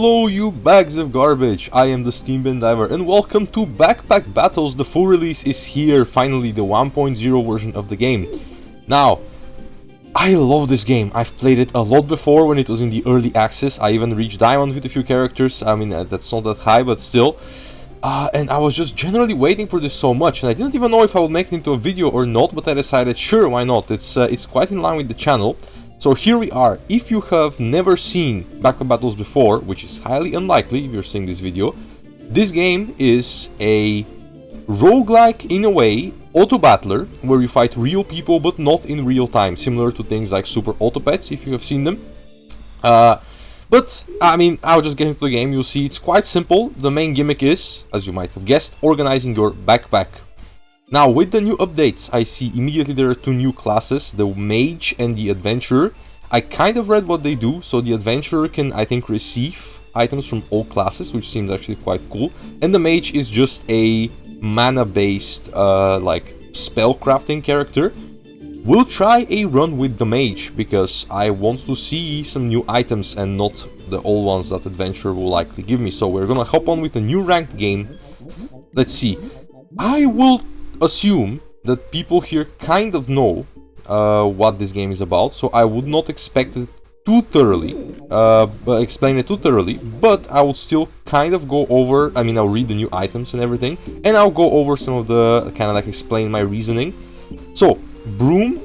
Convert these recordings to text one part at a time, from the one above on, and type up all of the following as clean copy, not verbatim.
Hello you bags of garbage, I am the Steam Bin Diver and welcome to Backpack Battles. The full release is here, finally the 1.0 version of the game. Now, I love this game. I've played it a lot before when it was in the early access. I even reached Diamond with a few characters. I mean, that's not that high, but still. And I was just generally waiting for this so much, and I didn't even know if I would make it into a video or not, but I decided, sure, why not? It's quite in line with the channel. So here we are. If you have never seen Backpack Battles before, which is highly unlikely if you're seeing this video, this game is a roguelike in a way, auto-battler, where you fight real people but not in real time, similar to things like Super Autopets, if you have seen them. But, I mean, I'll just get into the game. You'll see it's quite simple. The main gimmick is, as you might have guessed, organizing your backpack. Now, with the new updates, I see immediately there are two new classes, the Mage and the Adventurer. I kind of read what they do, so the Adventurer can, I think, receive items from all classes, which seems actually quite cool. And the Mage is just a mana-based, like, spell crafting character. We'll try a run with the Mage, because I want to see some new items and not the old ones that Adventurer will likely give me. So we're gonna hop on with a new ranked game. Let's see. I will assume that people here kind of know what this game is about, so I would not expect it too thoroughly, explain it too thoroughly, but I would still kind of go over, I mean, I'll read the new items and everything, and I'll go over some of the, kind of like explain my reasoning. So, broom,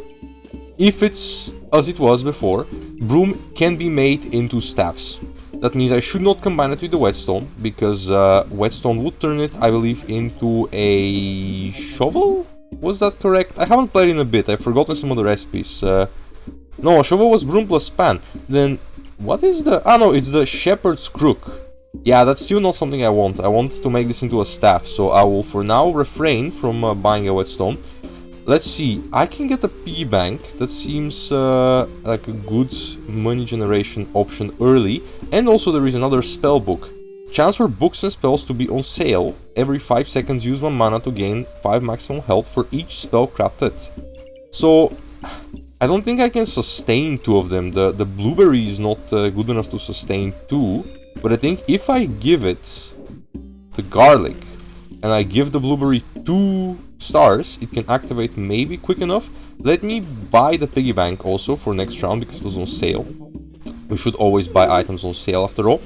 if it's as it was before, broom can be made into staffs. That means I should not combine it with the whetstone, because whetstone would turn it, I believe, into a shovel? Was that correct? I haven't played in a bit, I've forgotten some of the recipes. No, a shovel was broom plus span. Then, what is the... Ah no, it's the shepherd's crook. Yeah, that's still not something I want. I want to make this into a staff, so I will for now refrain from buying a whetstone. Let's see, I can get a piggy bank. That seems like a good money generation option early. And also there is another spell book. Chance for books and spells to be on sale. Every 5 seconds use 1 mana to gain 5 maximum health for each spell crafted. So, I don't think I can sustain 2 of them. The blueberry is not good enough to sustain 2. But I think if I give it the garlic and I give the blueberry 2 stars, it can activate maybe quick enough. Let me buy the piggy bank also for next round because it was on sale. We should always buy items on sale after all.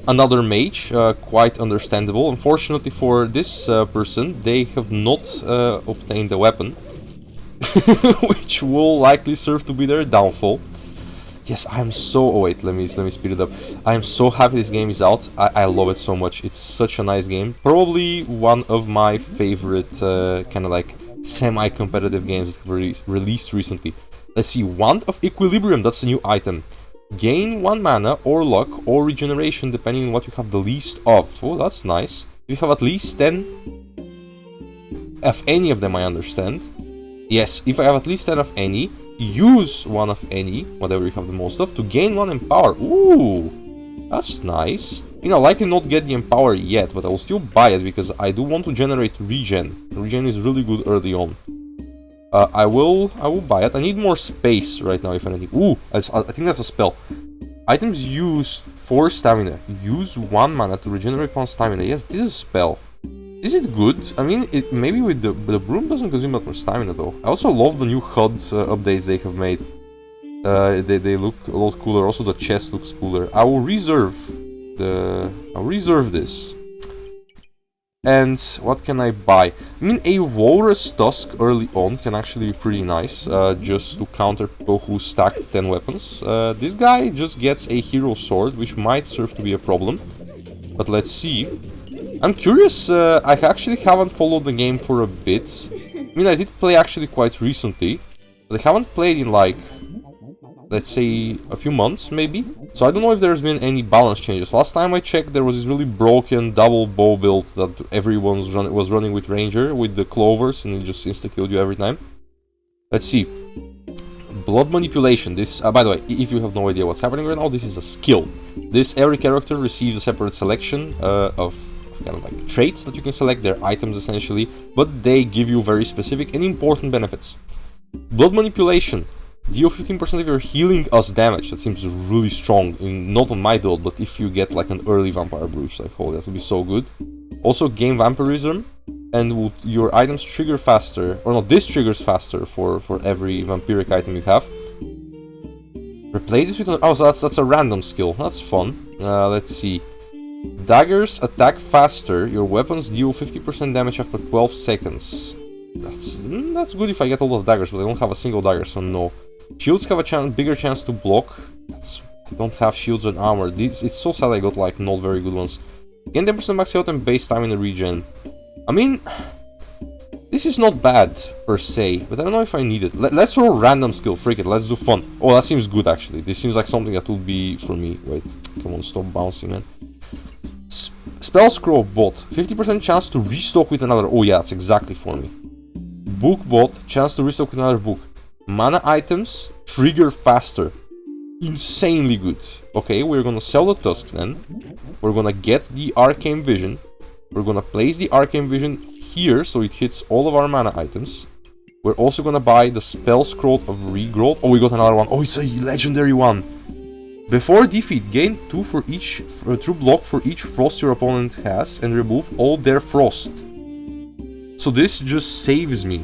Another mage, quite understandable. Unfortunately for this person, they have not obtained a weapon, which will likely serve to be their downfall. Yes, I am so... Oh wait, let me speed it up. I am so happy this game is out. I love it so much. It's such a nice game. Probably one of my favorite kind of like semi-competitive games that were released recently. Let's see, Wand of Equilibrium, that's a new item. Gain 1 mana or luck or regeneration depending on what you have the least of. Oh, that's nice. You have at least 10 of any of them, I understand. Yes, if I have at least 10 of any, use 1 of any, whatever you have the most of, to gain 1 Empower. Ooh, that's nice. You know, likely not get the Empower yet, but I will still buy it because I do want to generate regen. Regen is really good early on. I will buy it. I need more space right now, if anything. Ooh, I think that's a spell. Items used for stamina. Use 1 mana to regenerate 1 stamina. Yes, this is a spell. Is it good? I mean, maybe with the broom doesn't consume that much stamina though. I also love the new HUD updates they have made. They look a lot cooler. Also, the chest looks cooler. I will reserve this. And what can I buy? I mean, a walrus tusk early on can actually be pretty nice, just to counter people who stacked 10 weapons. This guy just gets a hero sword, which might serve to be a problem. But let's see. I'm curious, I actually haven't followed the game for a bit. I mean, I did play actually quite recently, but I haven't played in like, let's say, a few months maybe. So I don't know if there's been any balance changes. Last time I checked, there was this really broken double bow build that everyone was running with Ranger, with the clovers, and it just insta-killed you every time. Let's see. Blood manipulation. This, by the way, if you have no idea what's happening right now, this is a skill. Every character receives a separate selection of kind of like traits that you can select, their items essentially, but they give you very specific and important benefits. Blood manipulation. Deal 15% of your healing us damage. That seems really strong. Not on my build, but if you get like an early Vampire Bruise, like holy, that would be so good. Also gain Vampirism, and would your items trigger faster, or not, this triggers faster for every vampiric item you have. Replace this with an, oh, so that's a random skill. That's fun. Let's see. Daggers attack faster. Your weapons deal 50% damage after 12 seconds. That's good if I get a lot of daggers, but I don't have a single dagger, so no. Shields have a bigger chance to block. I don't have shields and armor. It's so sad I got like not very good ones. Gain 10% max health and base stamina regen. I mean, this is not bad per se, but I don't know if I need it. Let's roll random skill. Freak it. Let's do fun. Oh, that seems good actually. This seems like something that would be for me. Wait, come on, stop bouncing, man. Spell scroll bot. 50% chance to restock with another. Oh yeah, that's exactly for me. Book bot. Chance to restock with another book. Mana items trigger faster. Insanely good. Okay, we're gonna sell the tusks then. We're gonna get the arcane vision. We're gonna place the arcane vision here so it hits all of our mana items. We're also gonna buy the spell scroll of regrowth. Oh, we got another one. Oh, it's a legendary one. Before defeat, gain 2 for each true block for each frost your opponent has and remove all their frost. So this just saves me.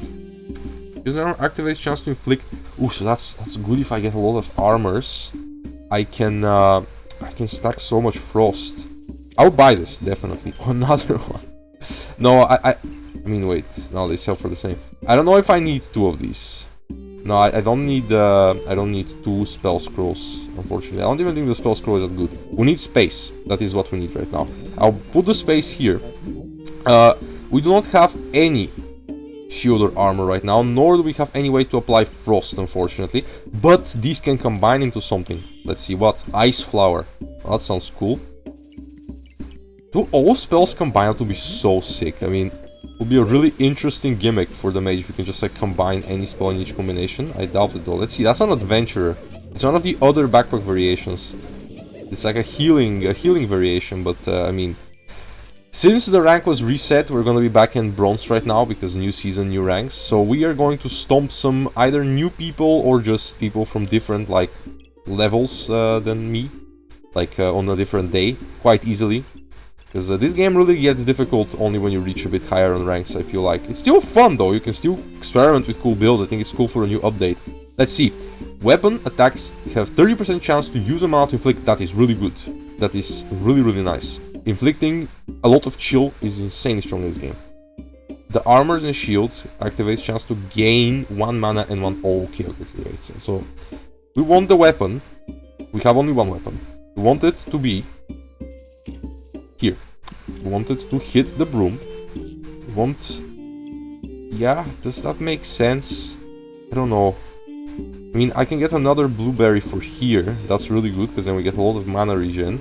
User armor activates chance to inflict. Ooh, so that's good if I get a lot of armors. I can stack so much frost. I'll buy this definitely. Oh, another one. No, I mean wait. No, they sell for the same. I don't know if I need 2 of these. No, I don't need 2 spell scrolls, unfortunately. I don't even think the spell scroll is that good. We need space. That is what we need right now. I'll put the space here. We do not have any shield or armor right now, nor do we have any way to apply frost, unfortunately. But these can combine into something. Let's see what. Ice flower. Well, that sounds cool. Do all spells combine? That would be so sick. I mean, it would be a really interesting gimmick for the mage if we can just like combine any spell in each combination. I doubt it though. Let's see, that's an adventurer. It's one of the other backpack variations. It's like a healing variation, but I mean, since the rank was reset, we're gonna be back in bronze right now because new season, new ranks. So we are going to stomp some either new people or just people from different like levels than me, like on a different day, quite easily. Because this game really gets difficult only when you reach a bit higher on ranks, I feel like. It's still fun though, you can still experiment with cool builds. I think it's cool for a new update. Let's see. Weapon attacks have 30% chance to use a mana to inflict. That is really good. That is really, really nice. Inflicting a lot of chill is insanely strong in this game. The armors and shields activates chance to gain 1 mana and 1... Oh, okay, wait. So, we want the weapon. We have only 1 weapon. We want it to be... here. We want it to hit the broom. We want... Yeah, does that make sense? I don't know. I mean, I can get another blueberry for here. That's really good, because then we get a lot of mana regen.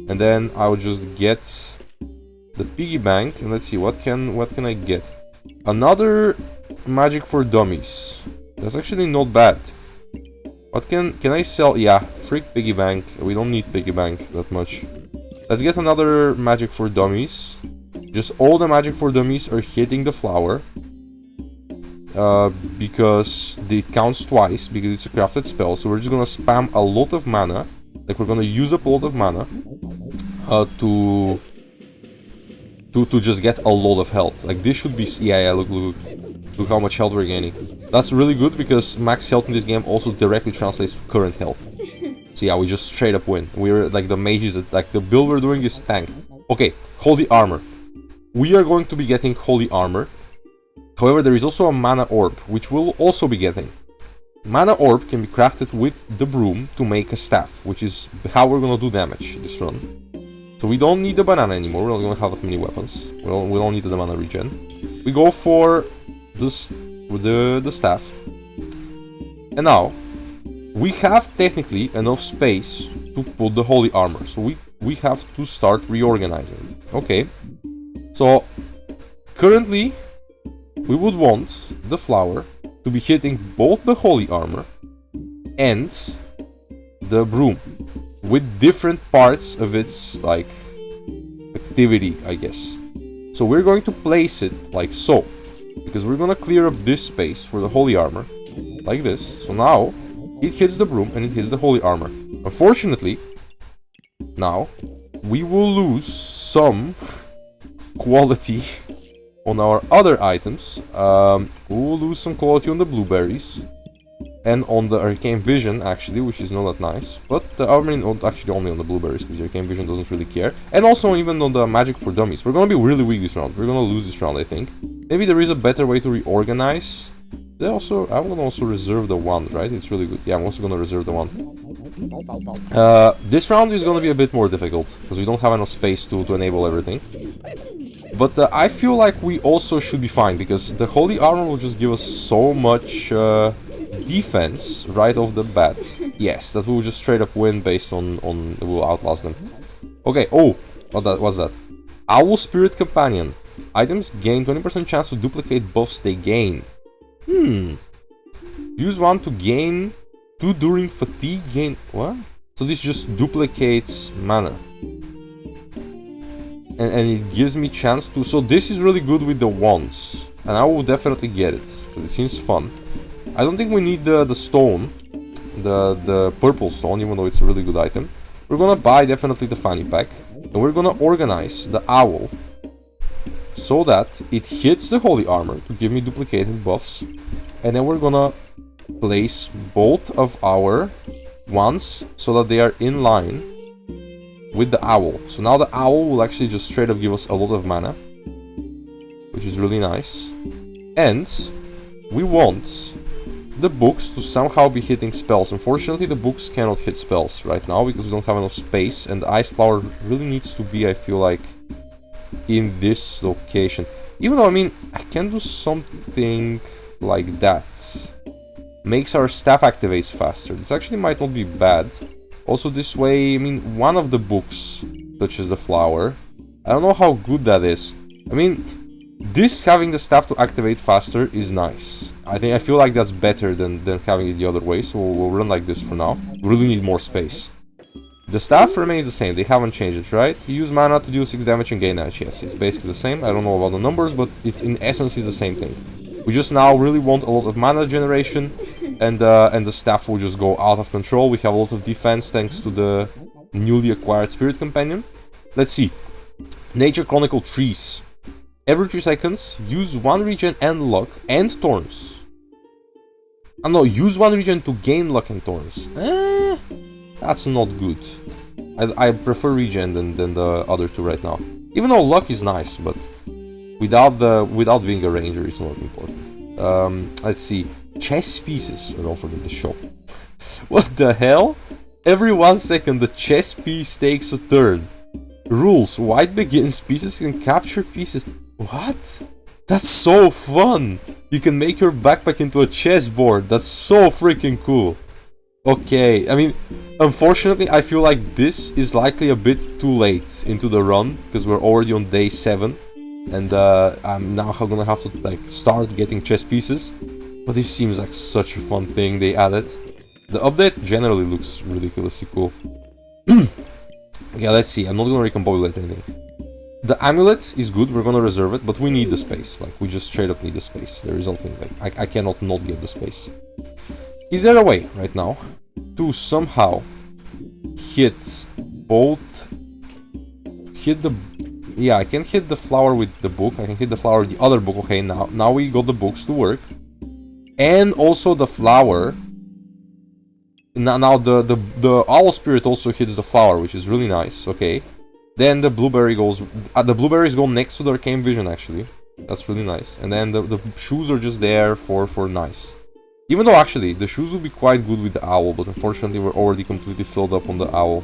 And then I would just get the piggy bank. And let's see, what can I get? Another magic for dummies. That's actually not bad. What can I sell? Yeah, freak piggy bank. We don't need piggy bank that much. Let's get another magic for dummies. Just all the magic for dummies are hitting the flower. Because it counts twice, because it's a crafted spell. So we're just gonna spam a lot of mana. Like we're gonna use up a lot of mana to just get a lot of health. Like this should be... Yeah, look how much health we're gaining. That's really good because max health in this game also directly translates to current health. So yeah, we just straight up win. We're like the mages, like the build we're doing is tank. Okay, holy armor. We are going to be getting holy armor. However, there is also a mana orb, which we'll also be getting. Mana orb can be crafted with the broom to make a staff, which is how we're gonna do damage this run. So we don't need the banana anymore, we're not gonna have that many weapons. We don't need the mana regen. We go for the staff. And now, we have technically enough space to put the holy armor. So we have to start reorganizing. Okay. So, currently, we would want the flower to be hitting both the holy armor and the broom with different parts of its like activity, I guess. So we're going to place it like so, because we're gonna clear up this space for the holy armor like this. So now it hits the broom and it hits the holy armor. Unfortunately, now we will lose some quality on our other items. We will lose some quality on the blueberries and on the arcane vision, actually, which is not that nice. But I mean, actually only on the blueberries, because the arcane vision doesn't really care. And also even on the magic for dummies. We're gonna be really weak this round. We're gonna lose this round, I think. Maybe there is a better way to reorganize. I'm gonna also reserve the wand, right? It's really good. Yeah, I'm also gonna reserve the wand. This round is gonna be a bit more difficult, because we don't have enough space to enable everything. But I feel like we also should be fine, because the holy armor will just give us so much defense right off the bat. Yes, that will just straight up win based on we'll outlast them. Okay, oh, what's that? Owl Spirit Companion. Items gain 20% chance to duplicate buffs they gain. Use one to gain 2 during fatigue gain. What? So this just duplicates mana. And it gives me chance to... So this is really good with the wands. And I will definitely get it, because it seems fun. I don't think we need the stone. The purple stone, even though it's a really good item. We're gonna buy definitely the fanny pack. And we're gonna organize the owl so that it hits the holy armor to give me duplicated buffs. And then we're gonna place both of our wands so that they are in line with the owl. So now the owl will actually just straight up give us a lot of mana, which is really nice. And we want the books to somehow be hitting spells. Unfortunately, the books cannot hit spells right now because we don't have enough space, and the ice flower really needs to be, I feel like, in this location. Even though, I mean, I can do something like that. Makes our staff activates faster. This actually might not be bad. Also, this way, I mean, one of the books touches the flower. I don't know how good that is. I mean, this having the staff to activate faster is nice. I feel like that's better than having it the other way, so we'll run like this for now. We really need more space. The staff remains the same, they haven't changed it, right? You use mana to deal 6 damage and gain damage. Yes, it's basically the same. I don't know about the numbers, but it's in essence is the same thing. We just now really want a lot of mana generation, and the staff will just go out of control. We have a lot of defense thanks to the newly acquired Spirit Companion. Let's see. Nature Chronicle Trees. Every 3 seconds, use 1 regen and luck and thorns. No, use 1 regen to gain luck and thorns. That's not good. I prefer regen than the other 2 right now. Even though luck is nice, but without being a ranger, it's not important. Let's see. Chess pieces. Don't forget the shop. What the hell? Every 1 second, the chess piece takes a turn. Rules. White begins. Pieces can capture pieces. What? That's so fun! You can make your backpack into a chessboard. That's so freaking cool. Okay, I mean, unfortunately, I feel like this is likely a bit too late into the run, because we're already on day 7. And I'm now gonna have to like start getting chess pieces. But this seems like such a fun thing they added. The update generally looks ridiculously cool. Yeah, let's see. I'm not gonna recombobulate anything. The amulet is good, we're gonna reserve it, but we need the space. Like, we just straight up need the space. There is something like, I cannot not get the space. Is there a way, right now, to somehow hit both... Hit the... Yeah, I can hit the flower with the book, I can hit the flower with the other book. Okay, now we got the books to work. And also the flower... Now the owl spirit also hits the flower, which is really nice, okay. Then the blueberry goes... the blueberries go next to the arcane vision, actually. That's really nice. And then the shoes are just there for nice. Even though, actually, the shoes will be quite good with the owl, but unfortunately we're already completely filled up on the owl.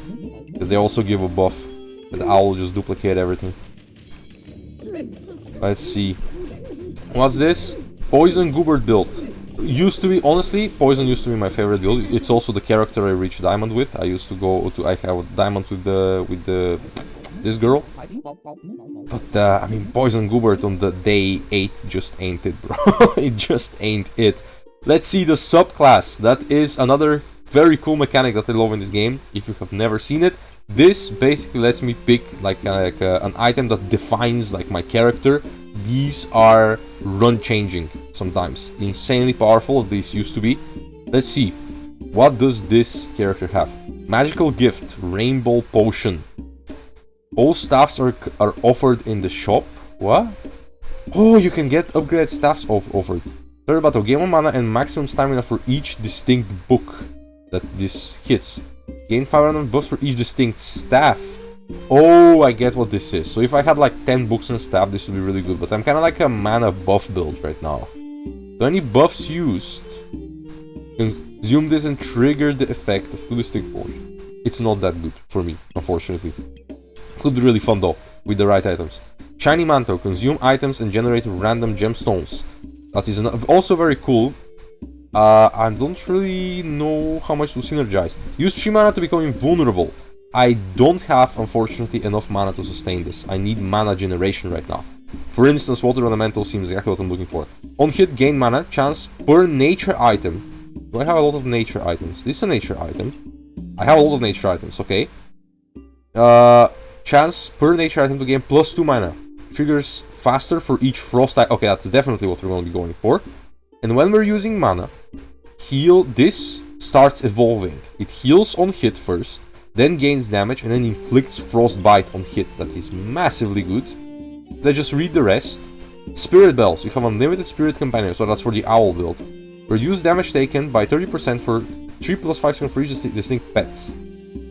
Because they also give a buff. And the owl will just duplicate everything. Let's see. What's this? Poison Goobert build. Used to be, honestly, Poison used to be my favorite build. It's also the character I reached diamond with. I used to go to... I have a diamond with this girl. But, I mean, Poison Goobert on the day 8 just ain't it, bro. It just ain't it. Let's see the subclass. That is another very cool mechanic that I love in this game. If you have never seen it, this basically lets me pick like an item that defines like my character. These are run changing sometimes. Insanely powerful, these used to be. Let's see. What does this character have? Magical gift, rainbow potion. All staffs are offered in the shop. What? Oh, you can get upgraded staffs offered. Third battle, gain 1 mana and maximum stamina for each distinct book that this hits. Gain 5 random buffs for each distinct staff. Oh, I get what this is. So if I had like 10 books and staff, this would be really good. But I'm kind of like a mana buff build right now. So any buffs used, consume this and trigger the effect of 2 distinct potions. It's not that good for me, unfortunately. Could be really fun though, with the right items. Shiny Mantle, consume items and generate random gemstones. That is also very cool. I don't really know how much to synergize. Use 3 mana to become invulnerable. I don't have, unfortunately, enough mana to sustain this. I need mana generation right now. For instance, Water Elemental seems exactly what I'm looking for. On hit, gain mana, chance per nature item. Do I have a lot of nature items? This is a nature item. I have a lot of nature items, okay. Chance per nature item to gain plus 2 mana. Triggers faster for each frost item. Okay, that's definitely what we're going to be going for. And when we're using mana, this starts evolving. It heals on hit first, then gains damage, and then inflicts frostbite on hit. That is massively good. Let's just read the rest. Spirit Bells. You have unlimited spirit companion, so that's for the owl build. Reduce damage taken by 30% for 3 plus 5 seconds for each distinct pets.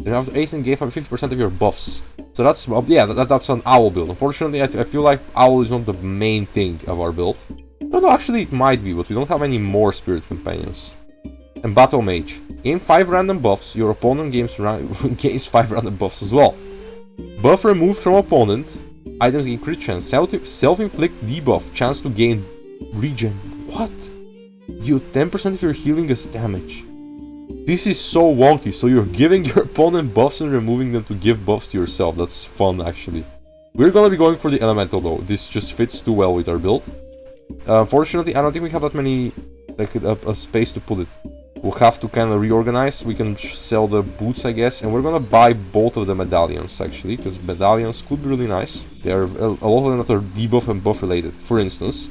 Then after ace and gave 50% of your buffs. So that's, yeah, that's an owl build. Unfortunately, I feel like owl is not the main thing of our build. Although actually it might be, but we don't have any more spirit companions. And Battle Mage. Gain 5 random buffs, your opponent gains 5 random buffs as well. Buff removed from opponent. Items gain crit chance. Self-inflict debuff. Chance to gain regen. What? You 10% of your healing as damage. This is so wonky. So you're giving your opponent buffs and removing them to give buffs to yourself. That's fun, actually. We're gonna be going for the Elemental, though. This just fits too well with our build. Unfortunately, I don't think we have that many, like, a space to put it. We'll have to kind of reorganize. We can sell the boots, I guess. And we're gonna buy both of the medallions, actually. Because medallions could be really nice. There are a lot of them that are debuff and buff related. For instance,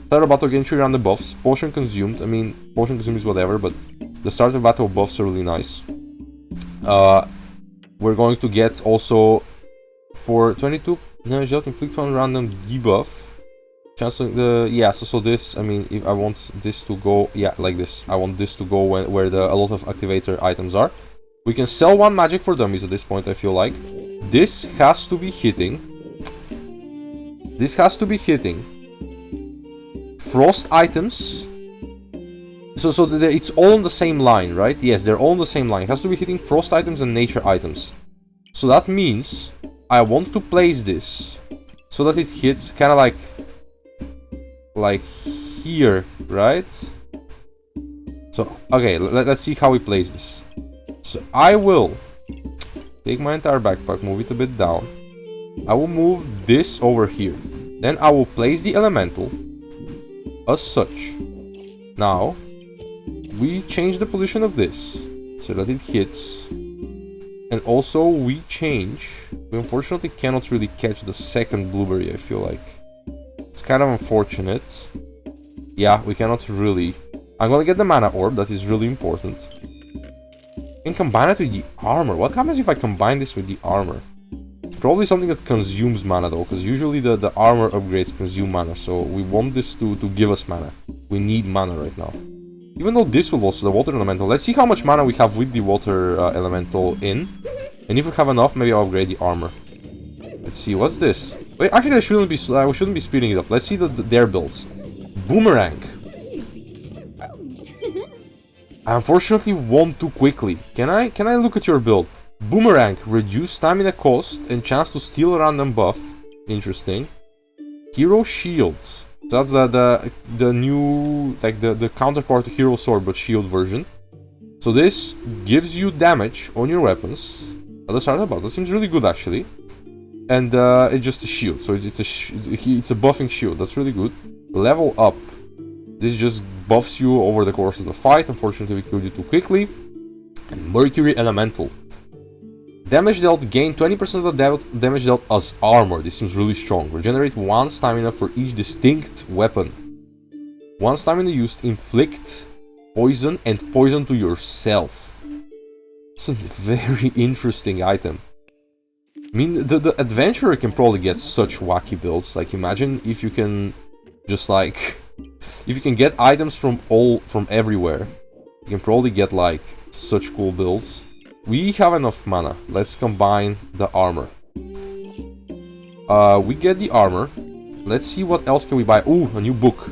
start of battle gain 3 random buffs. Potion consumed. I mean, potion consumed is whatever, but the start of battle buffs are really nice. We're going to get also for 22 damage dealt, inflict 1 random debuff. Chance to so this, I mean, if I want this to go, yeah, like this. I want this to go where a lot of activator items are. We can sell 1 magic for dummies at this point, I feel like. This has to be hitting. This has to be hitting frost items. So it's all on the same line, right? Yes, they're all on the same line. It has to be hitting frost items and nature items. So that means I want to place this so that it hits kind of like here, right? So, okay, let's see how we place this. So I will take my entire backpack, move it a bit down. I will move this over here. Then I will place the elemental as such. Now, we change the position of this so that it hits. And also we unfortunately cannot really catch the second blueberry, I feel like. It's kind of unfortunate. Yeah, we cannot really. I'm gonna get the mana orb, that is really important. And combine it with the armor. What happens if I combine this with the armor? It's probably something that consumes mana though, because usually the armor upgrades consume mana, so we want this to give us mana. We need mana right now. Even though this will also, the water elemental. Let's see how much mana we have with the water elemental in. And if we have enough, maybe I'll upgrade the armor. Let's see, what's this? Wait, actually I shouldn't be speeding it up. Let's see their builds. Boomerang. I unfortunately won too quickly. Can I look at your build? Boomerang, reduce stamina cost and chance to steal a random buff. Interesting. Hero Shields. That's the new, like the counterpart to Hero Sword, but shield version. So this gives you damage on your weapons at the start of the battle. That seems really good actually. And it's just a shield, so it's a buffing shield. That's really good. Level up. This just buffs you over the course of the fight. Unfortunately, we killed you too quickly. And Mercury Elemental. Damage dealt, gain 20% of the damage dealt as armor. This seems really strong. Regenerate 1 stamina for each distinct weapon. 1 stamina used, inflict poison and poison to yourself. It's a very interesting item. I mean, the adventurer can probably get such wacky builds. Like, imagine if you can just like, if you can get items from everywhere, you can probably get like such cool builds. We have enough mana. Let's combine the armor. We get the armor. Let's see what else can we buy. Ooh, a new book.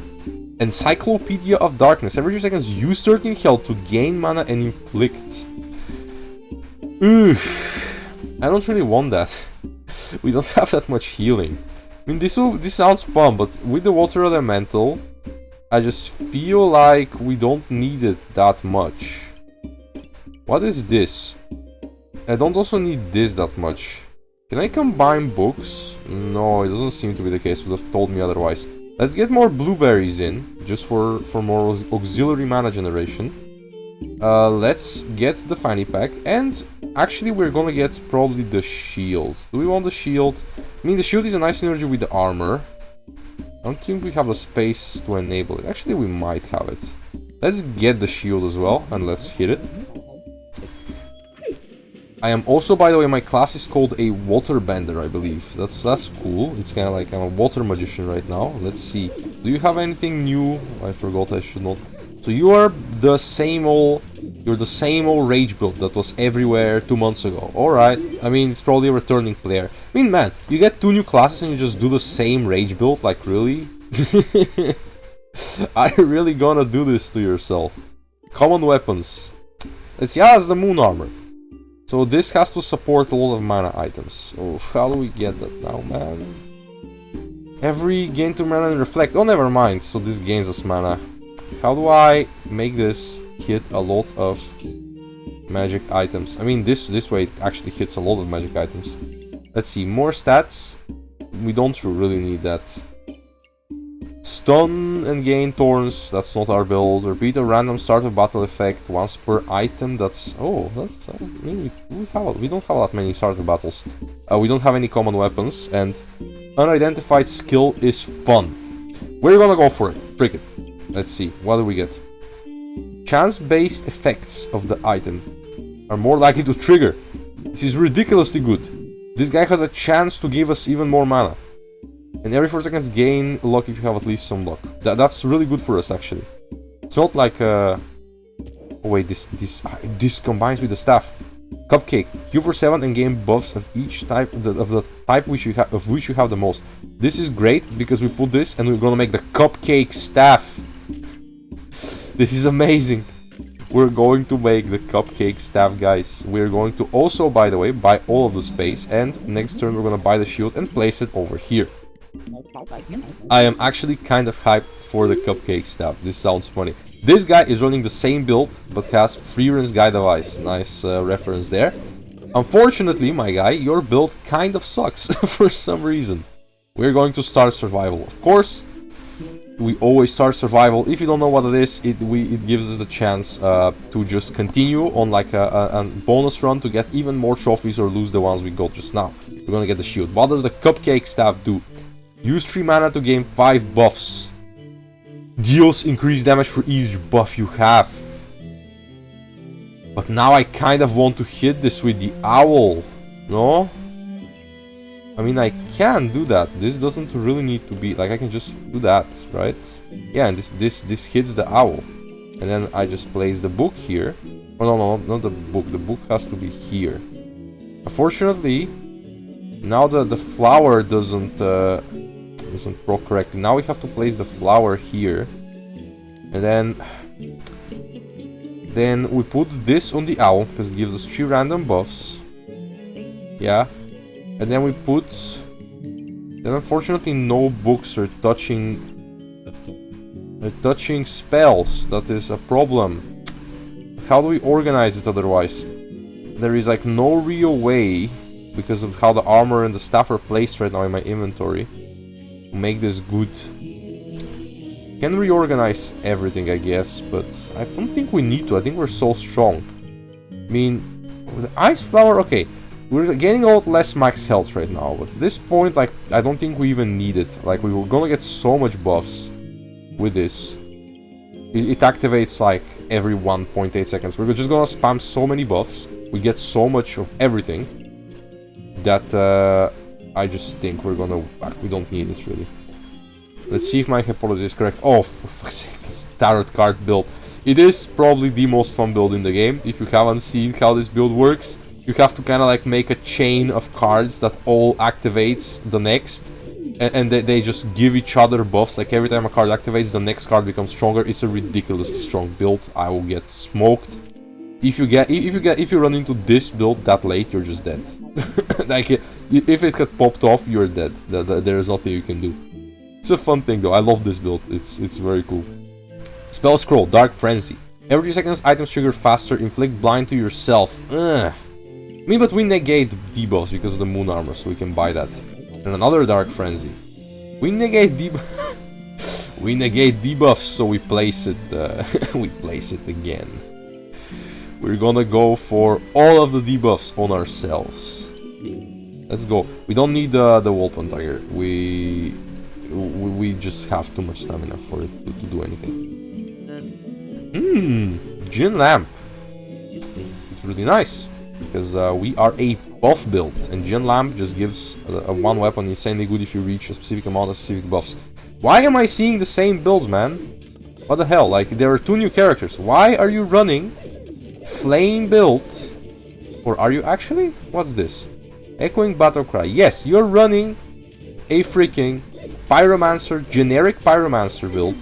Encyclopedia of Darkness. Every 2 seconds, use 13 health to gain mana and inflict. Ooh, I don't really want that. We don't have that much healing. I mean, this sounds fun, but with the water elemental, I just feel like we don't need it that much. What is this? I don't also need this that much. Can I combine books? No, it doesn't seem to be the case. Would have told me otherwise. Let's get more blueberries in, just for more auxiliary mana generation. Let's get the fanny pack, and actually we're gonna get probably the shield. Do we want the shield? I mean, the shield is a nice synergy with the armor. I don't think we have the space to enable it. Actually, we might have it. Let's get the shield as well, and let's hit it. I am also, by the way, my class is called a waterbender, I believe. That's cool. It's kind of like I'm a water magician right now. Let's see. Do you have anything new? I forgot, I should not. So you are the same old... You're the same old rage build that was everywhere 2 months ago. Alright. I mean, it's probably a returning player. I mean, man, you get 2 new classes and you just do the same rage build? Like, really? Are you really gonna do this to yourself? Common weapons. Let's see. Ah, it's the moon armor. So this has to support a lot of mana items. Oh, how do we get that now, man? Every gain 2 mana and reflect. Oh, never mind. So this gains us mana. How do I make this hit a lot of magic items? I mean, this way it actually hits a lot of magic items. Let's see. More stats. We don't really need that. Stun and gain thorns, that's not our build. Repeat a random start of battle effect once per item, that's... Oh, that's... I mean, we don't have that many start of battles. We don't have any common weapons, and unidentified skill is fun. We're gonna go for it. Frick it. Let's see, what do we get? Chance-based effects of the item are more likely to trigger. This is ridiculously good. This guy has a chance to give us even more mana. And every 4 seconds gain luck if you have at least some luck. That's really good for us, actually. It's not like oh wait, this combines with the staff. Cupcake. Heal for 7 and gain buffs of each type of the type which you have the most. This is great because we put this and we're gonna make the cupcake staff. This is amazing. We're going to make the cupcake staff, guys. We're going to also, by the way, buy all of the space, and next turn we're gonna buy the shield and place it over here. I am actually kind of hyped for the cupcake staff. This sounds funny. This guy is running the same build, but has Freerun's Guide device. Nice reference there. Unfortunately, my guy, your build kind of sucks for some reason. We're going to start survival. Of course, we always start survival. If you don't know what it is, it gives us the chance to just continue on like a bonus run to get even more trophies or lose the ones we got just now. We're gonna get the shield. What does the cupcake staff do? Use 3 mana to gain 5 buffs. Deals increased damage for each buff you have. But now I kind of want to hit this with the owl. No? I mean, I can do that. This doesn't really need to be... Like, I can just do that, right? Yeah, and this hits the owl. And then I just place the book here. Oh, no, not the book. The book has to be here. Unfortunately, now the flower doesn't proc correctly. Now we have to place the flower here. And then we put this on the owl, because it gives us 3 random buffs. Yeah. And then we put... Then unfortunately no books are touching spells. That is a problem. But how do we organize it otherwise? There is like no real way, because of how the armor and the staff are placed right now in my inventory, to make this good. Can reorganize everything, I guess, but I don't think we need to. I think we're so strong. I mean, with the ice flower, okay, we're getting a lot less max health right now, but at this point, like, I don't think we even need it. Like, we were gonna get so much buffs with this. It activates like every 1.8 seconds. We're just gonna spam so many buffs. We get so much of everything that I just think we're gonna... we don't need it, really. Let's see if my hypothesis is correct. Oh, for fuck's sake, that's tarot card build. It is probably the most fun build in the game. If you haven't seen how this build works, you have to kind of like make a chain of cards that all activates the next. And they just give each other buffs. Like every time a card activates, the next card becomes stronger. It's a ridiculously strong build. I will get smoked. If you run into this build that late, you're just dead. Like if it had popped off, you're dead. There is nothing you can do. It's a fun thing though. I love this build. It's very cool. Spell scroll, Dark Frenzy. Every 2 seconds, items trigger faster. Inflict blind to yourself. Ugh. I mean, but we negate debuffs because of the moon armor, so we can buy that. And another Dark Frenzy. We negate we negate debuffs, so we place it. We place it again. We're gonna go for all of the debuffs on ourselves. Let's go. We don't need the Wolpen Tiger. We just have too much stamina for it to do anything. Gin Lamp. It's really nice because we are a buff build, and Gin Lamp just gives a one weapon insanely good if you reach a specific amount of specific buffs. Why am I seeing the same builds, man? What the hell? Like, there are 2 new characters. Why are you running Flame build? Or are you actually? What's this? Echoing Battle Cry. Yes, you're running a freaking Pyromancer, generic Pyromancer build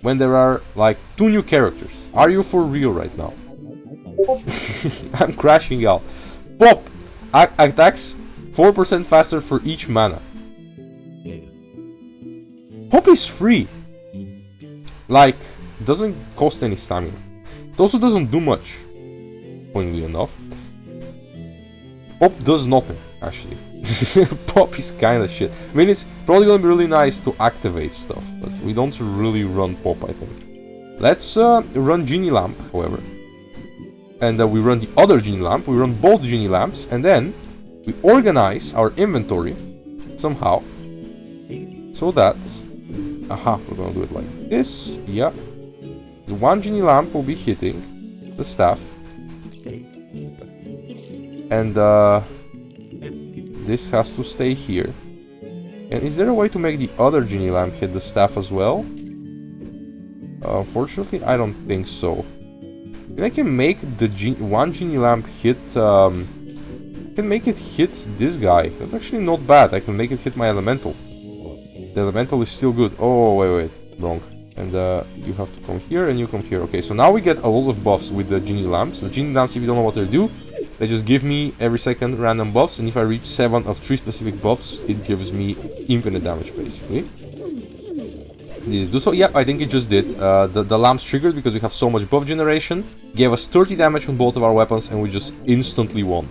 when there are like 2 new characters. Are you for real right now? I'm crashing out. Pop! Attacks 4% faster for each mana. Pop is free. Like, doesn't cost any stamina. It also doesn't do much, poignantly enough. Pop does nothing, actually. Pop is kinda shit. I mean, it's probably gonna be really nice to activate stuff, but we don't really run Pop, I think. Let's run Genie Lamp, however. And we run the other Genie Lamp, we run both Genie Lamps, and then we organize our inventory somehow so that... Aha, we're gonna do it like this, yeah. The one Genie Lamp will be hitting the staff. And this has to stay here. And is there a way to make the other Genie Lamp hit the staff as well? Unfortunately, I don't think so. And I can make the one Genie Lamp hit... I can make it hit this guy. That's actually not bad. I can make it hit my Elemental. The Elemental is still good. Oh, wait, wrong. And you have to come here and you come here. Okay, so now we get a lot of buffs with the Genie Lamps. The Genie Lamps, if you don't know what they do, they just give me every second random buffs. And if I reach 7 of 3 specific buffs, it gives me infinite damage, basically. Did it do so? Yep, I think it just did. The lamps triggered because we have so much buff generation. Gave us 30 damage on both of our weapons and we just instantly won.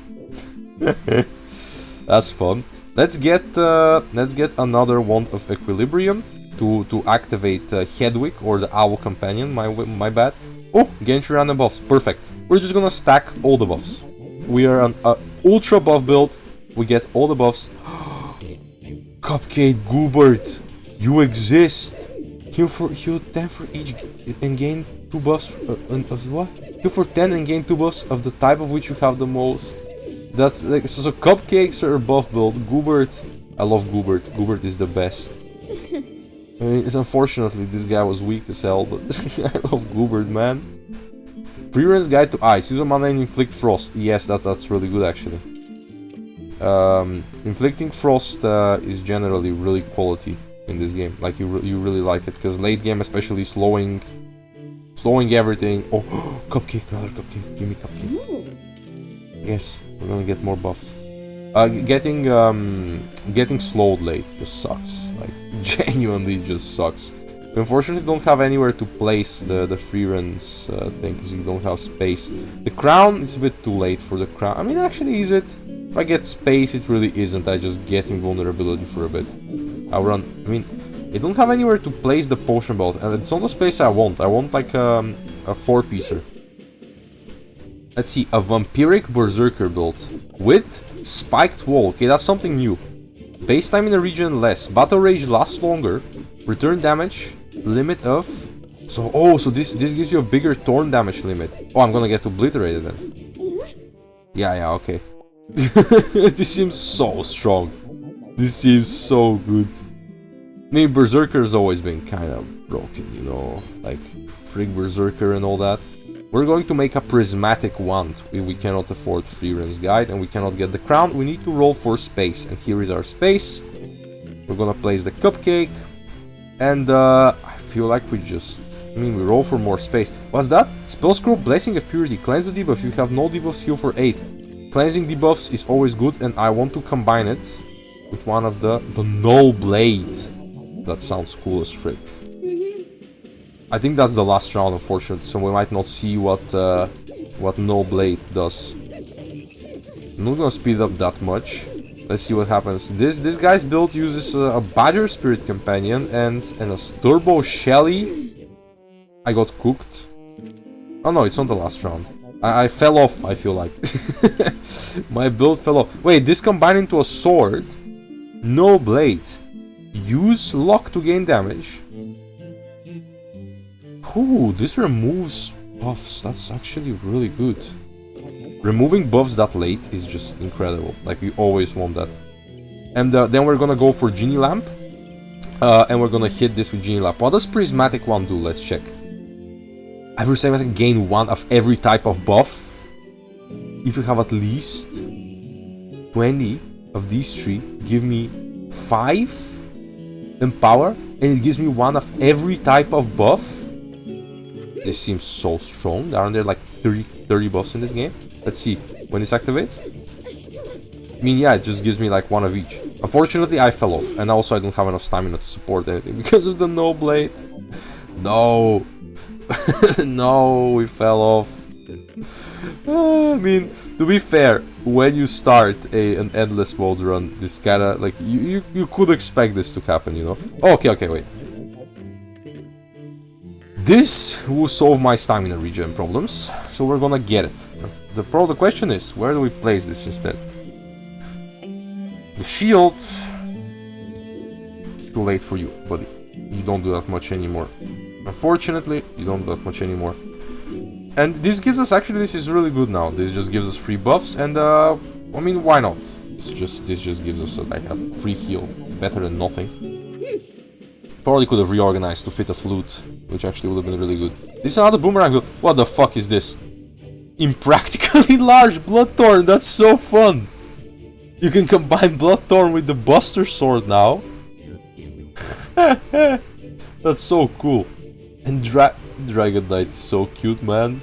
That's fun. Let's get another Wand of Equilibrium to activate Hedwig or the Owl Companion. My bad. Oh, gain 3 random buffs. Perfect. We're just gonna stack all the buffs. We are an ultra buff build. We get all the buffs. Cupcake Goobert, you exist. Heal 10 for each and gain 2 buffs of what? Heal for 10 and gain 2 buffs of the type of which you have the most. That's like so cupcakes are a buff build. Goobert, I love Goobert. Goobert is the best. I mean, it's unfortunately this guy was weak as hell, but I love Goobert, man. Freeren's Guide to Ice. Use a mana and inflict frost. Yes, that's really good actually. Inflicting frost is generally really quality in this game. Like you really like it because late game, especially slowing everything. Oh, cupcake, another cupcake. Give me cupcake. Yes, we're gonna get more buffs. Getting slowed late just sucks. Like genuinely just sucks. We unfortunately don't have anywhere to place the Freeren's thing because you don't have space. The crown, it's a bit too late for the crown. I mean, actually, is it? If I get space, it really isn't. I just get invulnerability for a bit. I'll run. I mean, I don't have anywhere to place the potion belt, and it's not the space I want. I want like a 4-piecer. Let's see, a vampiric berserker build with spiked wall. Okay, that's something new. Base time in the region less. Battle rage lasts longer. Return damage limit of So, oh, so this gives you a bigger thorn damage limit. Oh, I'm gonna get obliterated then. Yeah, okay. This seems so strong. This seems so good. I mean, Berserker's always been kind of broken, you know, like Frig Berserker and all that. We're going to make a prismatic wand. We cannot afford Freeren's Guide and we cannot get the crown. We need to roll for space, and here is our space. We're gonna place the cupcake, and I feel like we just... I mean, we roll for more space. What's that? Spell Scroll, Blessing of Purity. Cleanse the debuff. You have no debuffs, heal for 8. Cleansing debuffs is always good, and I want to combine it with one of the Null Blade. That sounds cool as frick. I think that's the last round, unfortunately, so we might not see what Null Blade does. I'm not gonna speed up that much. Let's see what happens. This guy's build uses a Badger Spirit Companion and a Turbo Shelly. I got cooked. Oh no, it's not the last round. I fell off, I feel like. My build fell off. Wait, this combined into a sword? No blade. Use lock to gain damage. Ooh, this removes buffs. That's actually really good. Removing buffs that late is just incredible. Like, we always want that. And then we're gonna go for Genie Lamp. And we're gonna hit this with Genie Lamp. What does Prismatic One do? Let's check. Every time gain 1 of every type of buff. If you have at least 20 of these 3, give me 5 in power, and it gives me 1 of every type of buff. This seems so strong. Aren't there like 30 buffs in this game? Let's see when this activates. I mean, yeah, it just gives me like 1 of each. Unfortunately, I fell off, and also I don't have enough stamina to support anything because of the Null Blade. No. No, we fell off. I mean, to be fair, when you start an endless mode run, this kinda, like, you could expect this to happen, you know? Oh, okay, wait. This will solve my stamina regen problems, so we're gonna get it. The question is, where do we place this instead? The shield... Too late for you, buddy. You don't do that much anymore. Unfortunately, you don't do that much anymore. And this gives us, actually, this is really good now. This just gives us free buffs, and I mean, why not? This just gives us like a free heal. Better than nothing. Probably could have reorganized to fit a flute, which actually would have been really good. This is another boomerang build. What the fuck is this? Impractically large Bloodthorn, that's so fun! You can combine Bloodthorn with the Buster Sword now. That's so cool. And Dragon Knight is so cute, man.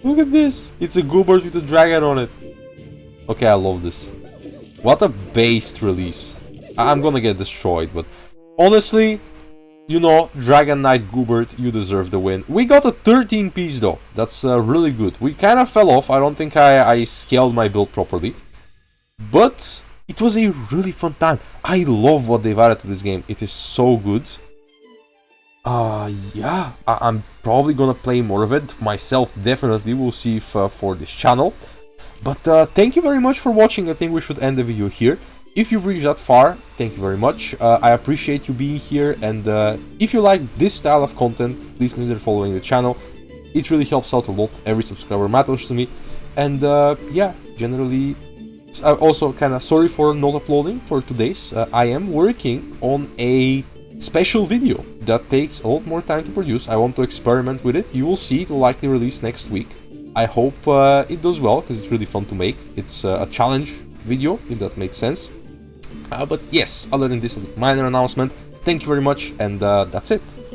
Look at this. It's a Goobert with a dragon on it. Okay, I love this. What a based release. I'm gonna get destroyed, but honestly, you know, Dragon Knight Goobert, you deserve the win. We got a 13 piece though. That's really good. We kind of fell off. I don't think I scaled my build properly. But it was a really fun time. I love what they've added to this game. It is so good. Yeah, I'm probably gonna play more of it myself, definitely. We'll see if for this channel. But thank you very much for watching. I think we should end the video here. If you've reached that far, thank you very much. I appreciate you being here, and if you like this style of content, please consider following the channel. It really helps out a lot. Every subscriber matters to me. And yeah, generally, also kind of sorry for not uploading for today's. I am working on a special video that takes a lot more time to produce. I want to experiment with it. You will see it will likely release next week. I hope it does well, because it's really fun to make. It's a challenge video, if that makes sense. But yes, other than this minor announcement, thank you very much, and that's it.